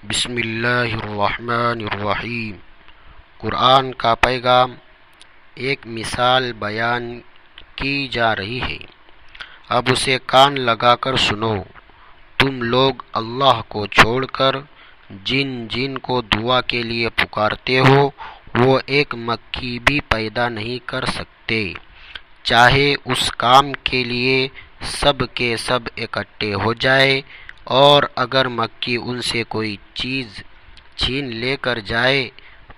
بسم اللہ الرحمن الرحیم۔ قرآن کا پیغام ایک مثال بیان کی جا رہی ہے، اب اسے کان لگا کر سنو۔ تم لوگ اللہ کو چھوڑ کر جن کو دعا کے لیے پکارتے ہو وہ ایک مکھی بھی پیدا نہیں کر سکتے، چاہے اس کام کے لیے سب کے سب اکٹھے ہو جائے، اور اگر مکھی ان سے کوئی چیز چھین لے کر جائے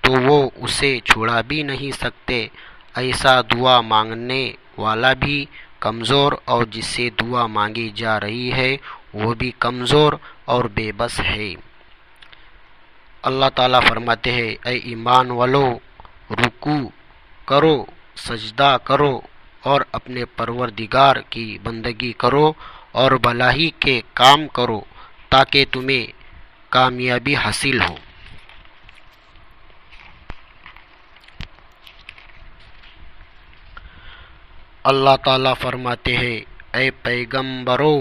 تو وہ اسے چھڑا بھی نہیں سکتے۔ ایسا دعا مانگنے والا بھی کمزور اور جس سے دعا مانگی جا رہی ہے وہ بھی کمزور اور بے بس ہے۔ اللہ تعالیٰ فرماتے ہیں، اے ایمان والو، رکوع کرو، سجدہ کرو اور اپنے پروردگار کی بندگی کرو اور بھلائی کے کام کرو تاکہ تمہیں کامیابی حاصل ہو۔ اللہ تعالیٰ فرماتے ہیں، اے پیغمبرو،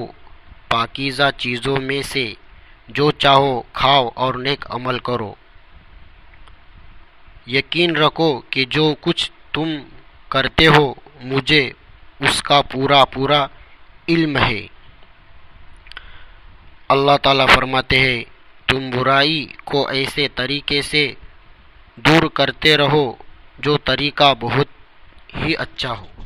پاکیزہ چیزوں میں سے جو چاہو کھاؤ اور نیک عمل کرو۔ یقین رکھو کہ جو کچھ تم کرتے ہو مجھے اس کا پورا علم ہے۔ اللہ تعالیٰ فرماتے ہیں، تم برائی کو ایسے طریقے سے دور کرتے رہو جو طریقہ بہت ہی اچھا ہو۔